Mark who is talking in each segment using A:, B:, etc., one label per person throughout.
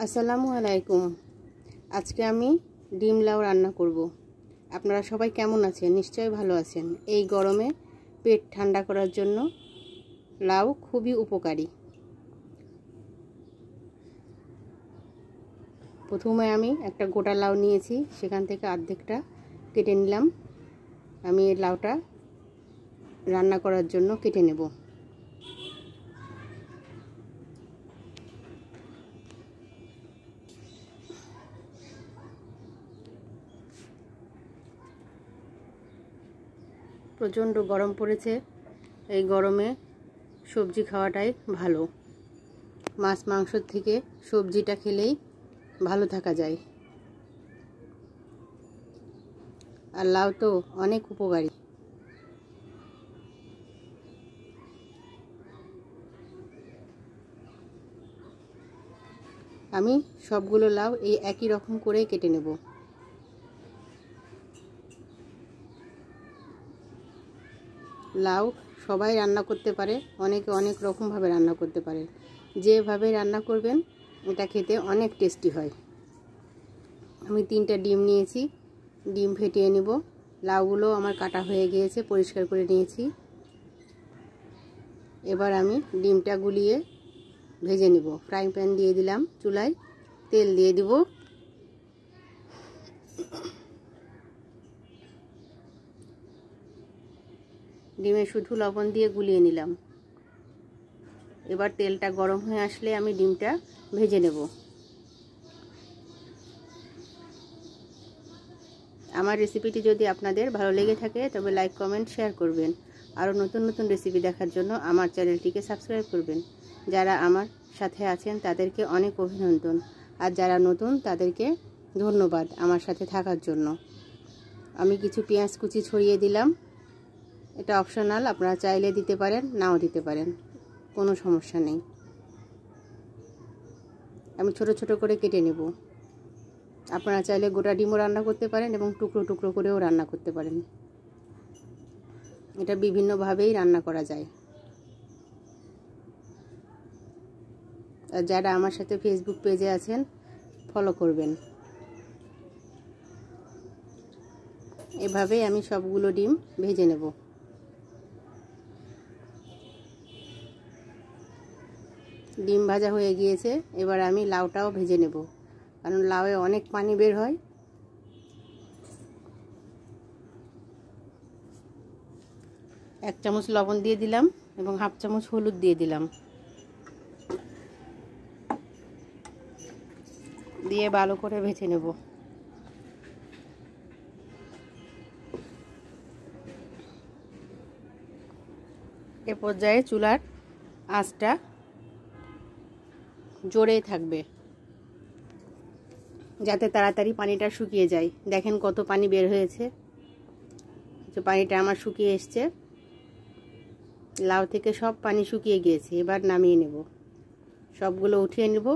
A: আসসালামু আলাইকুম। আজকে আমি ডিম লাউ রান্না করব। আপনারা সবাই কেমন আছেন? নিশ্চয়ই ভালো আছেন। এই গরমে পেট ঠান্ডা করার জন্য লাউ খুবই উপকারী। প্রথমে আমি একটা গোটা লাউ নিয়েছি, সেখান থেকে অর্ধেকটা কেটে নিলাম। আমি এই লাউটা রান্না করার জন্য কেটে নেব। প্রচণ্ড গরম পড়েছে। এই গরমে সবজি খাওয়াটাই ভালো। মাছ মাংস থেকে সবজিটা খেলেই ভালো থাকা যায়। আর লাউ তো অনেক উপকারী। আমি সবগুলো লাউ এই একই রকম করে কেটে নেব। লাউ সবাই রান্না করতে পারে, অনেকে অনেক রকমভাবে রান্না করতে পারে। যেভাবে রান্না করবেন এটা খেতে অনেক টেস্টি হয়। আমি 3টা ডিম নিয়েছি, ডিম ফেটিয়ে নেব। লাউগুলো আমার কাটা হয়ে গিয়েছে, পরিষ্কার করে নিয়েছি। এবার আমি ডিমটা গুলিয়ে ভেজে নেব। ফ্রাইং প্যান দিয়ে দিলাম, চুলায় তেল দিয়ে দিব। ডিমে শুধু লবণ দিয়ে গুলিয়ে নিলাম। এবার তেলটা গরম হয়ে আসলে আমি ডিমটা ভেজে নেব। আমার রেসিপিটি যদি আপনাদের ভালো লেগে থাকে তবে লাইক কমেন্ট শেয়ার করবেন। আরও নতুন নতুন রেসিপি দেখার জন্য আমার চ্যানেলটিকে সাবস্ক্রাইব করবেন। যারা আমার সাথে আছেন তাদেরকে অনেক অভিনন্দন, আর যারা নতুন তাদেরকে ধন্যবাদ আমার সাথে থাকার জন্য। আমি কিছু পেঁয়াজ কুচি ছড়িয়ে দিলাম। এটা অপশনাল, আপনারা চাইলে দিতে পারেন, নাও দিতে পারেন, কোনো সমস্যা নেই। আমি ছোট ছোট করে কেটে নেব। আপনারা চাইলে গোটা ডিমও রান্না করতে পারেন এবং টুকরো টুকরো করেও রান্না করতে পারেন। এটা বিভিন্নভাবেই রান্না করা যায়। আর যারা আমার সাথে ফেসবুক পেজে আছেন ফলো করবেন। এভাবেই আমি সবগুলো ডিম ভেজে নেব। ডিম ভাজা হয়ে গিয়েছে, এবার আমি লাউটাও ভেজে নেব, কারণ লাউয়ে অনেক পানি বের হয়। এক চামচ লবণ দিয়ে দিলাম এবং হাফ চামচ হলুদ দিয়ে দিলাম। দিয়ে ভালো করে ভেজে নেব। এ পর্যায়ে চুলার আঁচটা জোরেই থাকবে, যাতে তাড়াতাড়ি পানিটা শুকিয়ে যায়। দেখেন কত পানি বের হয়েছে। পানিটা আমার শুকিয়ে এসছে। লাউ থেকে সব পানি শুকিয়ে গিয়েছে। এবার নামিয়ে নেব, সবগুলো উঠিয়ে নেব।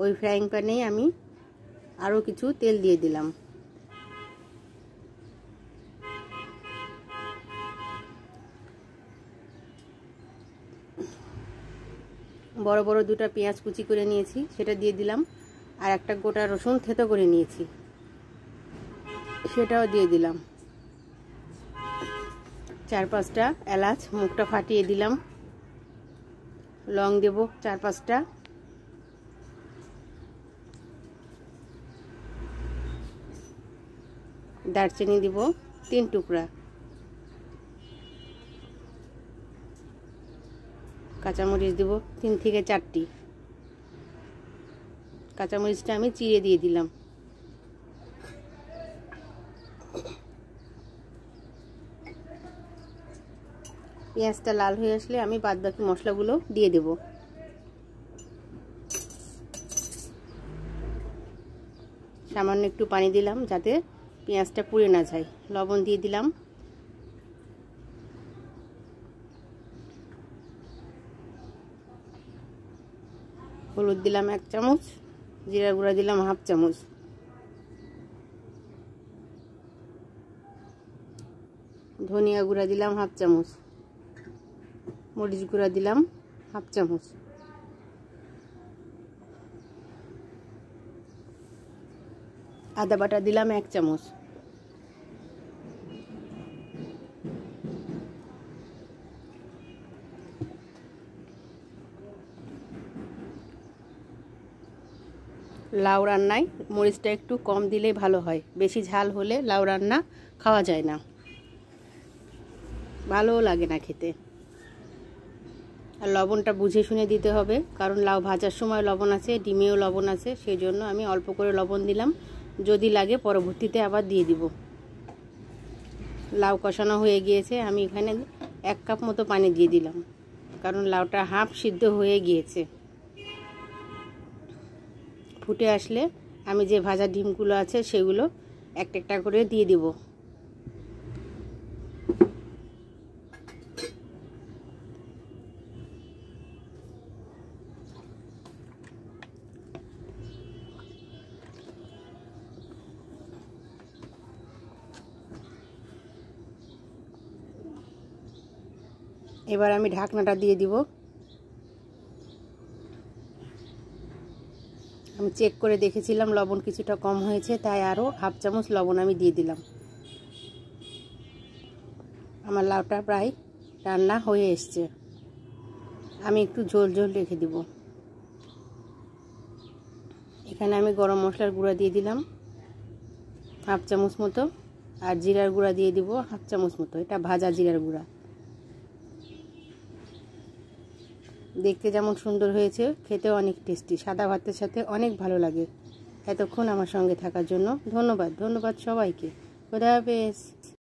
A: ওই ফ্রাইং প্যানেই আমি আরও কিছু তেল দিয়ে দিলাম। বড় বড় 2টা পেঁয়াজ কুচি করে নিয়েছি, সেটা দিয়ে দিলাম। আর একটা গোটা রসুন থেতো করে নিয়েছি, সেটাও দিয়ে দিলাম। 4-5টা এলাচ মুখটা ফাটিয়ে দিলাম। লং দেব 4-5টা। দারচিনি দিব 3 টুকরা। কাঁচামরিচ দিব 3 থেকে 4টি। কাঁচামরিচটা আমি চিড়ে দিয়ে দিলাম। পেঁয়াজটা লাল হয়ে আসলে আমি বাদবাকি মশলাগুলো দিয়ে দেব। সামান্য একটু পানি দিলাম যাতে পেঁয়াজটা পুড়ে না যায়। লবণ দিয়ে দিলাম। হলুদ দিলাম 1 চামচ, জিরা গুঁড়া দিলাম হাফ চামচ, ধনিয়া গুঁড়া দিলাম হাফ চামচ, মরিচ গুঁড়া দিলাম হাফ চামচ, আদা বাটা দিলাম 1 চামচ, লাউ রান্নায় মরিচটা একটু কম দিলে ভালো হয়, বেশি ঝাল হলে লাউ রান্না খাওয়া যায় না, ভালোও লাগে না খেতে। আর লবণটা বুঝে শুনে দিতে হবে, কারণ লাউ ভাজার সময় লবণ আছে, ডিমেও লবণ আছে, সেই জন্য আমি অল্প করে লবণ দিলাম, যদি লাগে পরবর্তীতে আবার দিয়ে দিব। লাউ কষানো হয়ে গিয়েছে, আমি এখানে 1 কাপ মতো পানি দিয়ে দিলাম, কারণ লাউটা হাফ সিদ্ধ হয়ে গিয়েছে। ফুটে আসলে আমি যে ভাজা ডিমগুলো আছে সেগুলো একটা একটা করে দিয়ে দিব। এবার আমি ঢাকনাটা দিয়ে দিব। আমি চেক করে দেখেছিলাম লবণ কিছুটা কম হয়েছে, তাই আরও হাফ চামচ লবণ আমি দিয়ে দিলাম। আমার লাউটা প্রায় রান্না হয়ে এসছে, আমি একটু ঝোল ঝোল রেখে দিব। এখানে আমি গরম মশলার গুঁড়া দিয়ে দিলাম হাফ চামচ মতো, আর জিরার গুঁড়া দিয়ে দিব হাফ চামচ মতো, এটা ভাজা জিরার গুঁড়া। দেখতে যেমন সুন্দর হয়েছে, খেতেও অনেক টেস্টি, সাদা ভাতের সাথে অনেক ভালো লাগে। এতক্ষণ আমার সঙ্গে থাকার জন্য ধন্যবাদ সবাইকে। খোদা হাফেজ।